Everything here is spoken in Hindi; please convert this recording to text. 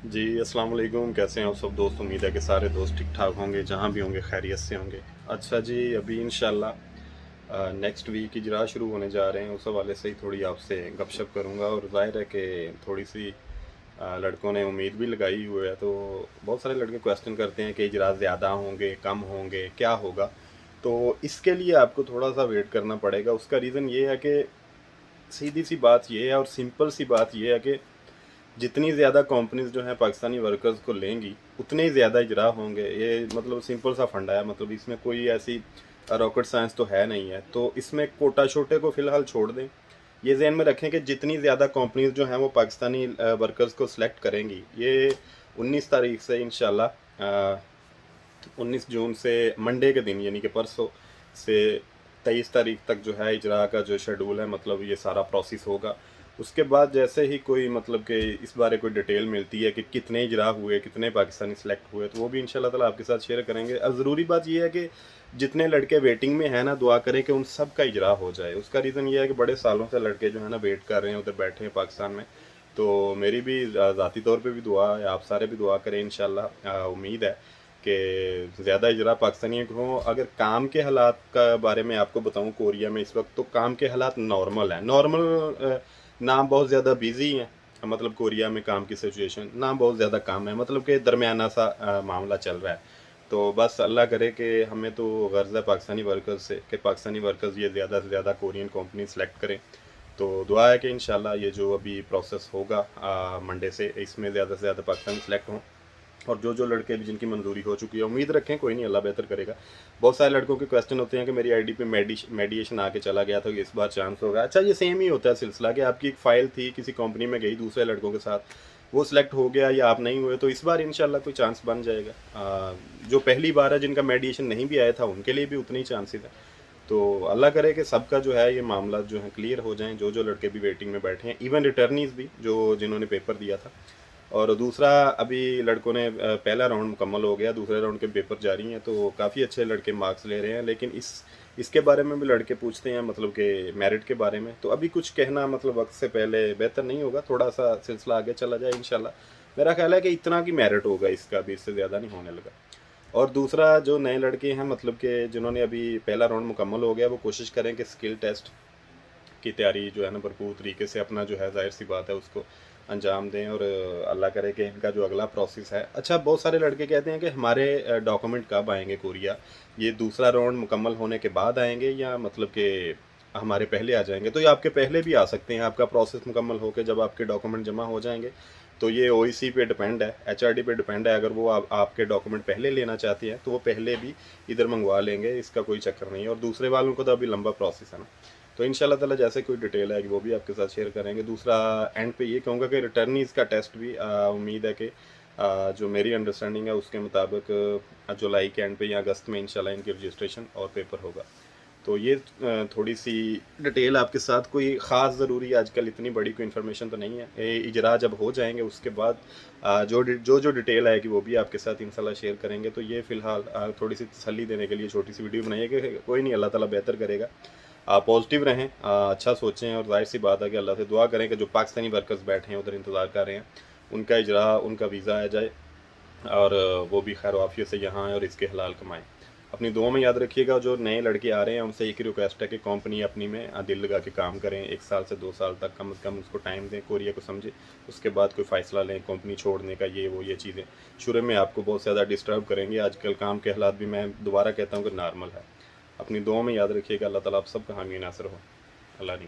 जी, अस्सलाम वालेकुम। कैसे हैं आप सब दोस्त? उम्मीद है कि सारे दोस्त ठीक-ठाक होंगे, जहाँ भी होंगे खैरियत से होंगे। अच्छा जी, अभी इंशाल्लाह नेक्स्ट वीक इजरा शुरू होने जा रहे हैं, उस हवाले से ही थोड़ी आपसे गपशप करूँगा और ज़ाहिर है कि थोड़ी-सी लड़कों ने उम्मीद भी लगाई हुई है, तो बहुत सारे लड़के क्वेश्चन करते हैं कि इजरा ज़्यादा होंगे, कम होंगे, क्या होगा? तो इसके लिए आपको थोड़ा-सा वेट करना पड़ेगा। उसका रीज़न ये है कि सीधी-सी बात ये है और सिंपल सी बात ये है कि जितनी ज़्यादा कंपनीज़ जो हैं पाकिस्तानी वर्कर्स को लेंगी, उतने ही ज़्यादा इजरा होंगे। ये मतलब सिंपल सा फंडा है, मतलब इसमें कोई ऐसी रॉकेट साइंस तो है नहीं है। तो इसमें कोटा छोटे को फ़िलहाल छोड़ दें। ये ज़हन में रखें कि जितनी ज़्यादा कंपनीज़ जो हैं वो पाकिस्तानी वर्कर्स को सिलेक्ट करेंगी, ये 19 तारीख से इंशाल्लाह 19 जून से मंडे के दिन यानी कि परसों से 23 तारीख तक जो है इजरा का जो शेड्यूल है, मतलब ये सारा प्रोसेस होगा। उसके बाद जैसे ही कोई मतलब कि इस बारे कोई डिटेल मिलती है कि कितने इजरा हुए, कितने पाकिस्तानी सिलेक्ट हुए, तो वो भी इंशाल्लाह ताला आपके साथ शेयर करेंगे। अब ज़रूरी बात ये है कि जितने लड़के वेटिंग में हैं ना, दुआ करें कि उन सब का इजरा हो जाए। उसका रीज़न ये है कि बड़े सालों से लड़के जो है ना वेट कर रहे हैं, उधर बैठे हैं पाकिस्तान में। तो मेरी भी ज़ाती तौर पे भी दुआ है, आप सारे भी दुआ करें इंशाल्लाह। उम्मीद है कि ज़्यादा इजरा पाकिस्तानियों को हों। अगर काम के हालात का बारे में आपको बताऊं, कोरिया में इस वक्त तो काम के हालात नॉर्मल हैं। नॉर्मल ना बहुत ज़्यादा बिजी हैं, मतलब कोरिया में काम की सिचुएशन ना बहुत ज़्यादा काम है, मतलब कि दरमियाना सा मामला चल रहा है। तो बस अल्लाह करे कि हमें तो गर्ज़ है पाकिस्तानी वर्कर्स से कि पाकिस्तानी वर्कर्स ये ज़्यादा से ज़्यादा कोरियन कंपनी सेलेक्ट करें। तो दुआ है कि इंशाल्लाह ये जो अभी प्रोसेस होगा मंडे से, इसमें ज़्यादा से ज़्यादा पाकिस्तानी सेलेक्ट हों। और जो लड़के भी जिनकी मंजूरी हो चुकी है, उम्मीद रखें कोई नहीं, अल्लाह बेहतर करेगा। बहुत सारे लड़कों के क्वेश्चन होते हैं कि मेरी आईडी पे मेडिएशन आके चला गया था, इस बार चांस होगा। अच्छा, ये सेम ही होता है सिलसिला कि आपकी एक फ़ाइल थी, किसी कंपनी में गई दूसरे लड़कों के साथ, वो सिलेक्ट हो गया या आप नहीं हुए, तो इस बार इंशाल्लाह कोई चांस बन जाएगा। जो पहली बार है जिनका मेडिएशन नहीं भी आया था, उनके लिए भी उतने ही चांसेस हैं। तो अल्लाह करे कि सबका जो है ये मामला जो है क्लियर हो जाएं, जो लड़के भी वेटिंग में बैठे हैं, इवन रिटर्नीज भी जो जिन्होंने पेपर दिया था। और दूसरा, अभी लड़कों ने पहला राउंड मुकम्मल हो गया, दूसरे राउंड के पेपर जारी हैं, तो काफ़ी अच्छे लड़के मार्क्स ले रहे हैं। लेकिन इसके बारे में भी लड़के पूछते हैं, मतलब कि मेरिट के बारे में। तो अभी कुछ कहना मतलब वक्त से पहले बेहतर नहीं होगा, थोड़ा सा सिलसिला आगे चला जाए इंशाल्लाह। मेरा ख्याल है कि इतना की मेरिट होगा इसका, भी इससे ज़्यादा नहीं होने लगा। और दूसरा, जो नए लड़के हैं मतलब कि जिन्होंने अभी पहला राउंड मुकम्मल हो गया, वो कोशिश करें कि स्किल टेस्ट की तैयारी जो है ना भरपूर तरीके से अपना जो है, जाहिर सी बात है, उसको अंजाम दें। और अल्लाह करे कि इनका जो अगला प्रोसेस है। अच्छा, बहुत सारे लड़के कहते हैं कि हमारे डॉक्यूमेंट कब आएंगे कोरिया, ये दूसरा राउंड मुकम्मल होने के बाद आएंगे या मतलब कि हमारे पहले आ जाएंगे? तो ये आपके पहले भी आ सकते हैं। आपका प्रोसेस मुकम्मल होकर जब आपके डॉक्यूमेंट जमा हो जाएंगे, तो ये ओईसी पे डिपेंड है, एचआरडी पे डिपेंड है। अगर वो आपके डॉक्यूमेंट पहले लेना चाहती हैं, तो वो पहले भी इधर मंगवा लेंगे, इसका कोई चक्कर नहीं है। और दूसरे वालों को तो अभी लंबा प्रोसेस है ना। तो इंशाल्लाह ताला जैसे कोई डिटेल आएगी वो भी आपके साथ शेयर करेंगे। दूसरा, एंड पे ये कहूँगा कि रिटर्नीज़ का टेस्ट भी उम्मीद है कि जो मेरी अंडरस्टैंडिंग है उसके मुताबिक जुलाई के एंड पे या अगस्त में इंशाल्लाह इनकी रजिस्ट्रेशन और पेपर होगा। तो ये थोड़ी सी डिटेल आपके साथ, कोई ख़ास ज़रूरी आजकल इतनी बड़ी कोई इन्फॉर्मेशन तो नहीं है। इजरा जब हो जाएंगे उसके बाद जो डिटेल आएगी वो भी आपके साथ इंशाल्लाह शेयर करेंगे। तो ये फ़िलहाल थोड़ी सी तसल्ली देने के लिए छोटी सी वीडियो बनाई है कि कोई नहीं, अल्लाह ताला बेहतर करेगा। पॉजिटिव रहें, अच्छा सोचें, और जाहिर सी बात है कि अल्लाह से दुआ करें कि जो पाकिस्तानी वर्कर्स बैठे हैं उधर इंतज़ार कर रहे हैं, उनका इजरा, उनका वीज़ा आ जाए और वो भी खैर वाफियत से यहाँ आएँ और इसके हलाल कमाएँ। अपनी दुआ में याद रखिएगा। जो नए लड़के आ रहे हैं उनसे एक ही रिक्वेस्ट है कि कंपनी अपनी में दिल लगा के काम करें, 1 साल से 2 साल तक कम से कम उसको टाइम दें, कोरिया को समझें। उसके बाद कोई फ़ैसला लें कंपनी छोड़ने का, ये चीज़ें शुरू में आपको बहुत ज़्यादा डिस्टर्ब करेंगी। आजकल काम के हालात भी, मैं दोबारा कहता हूँ, कि नॉर्मल है। अपनी दुआ में याद रखिएगा। अल्लाह ताला आप सबका हामी नासर हो। अल्लाह ने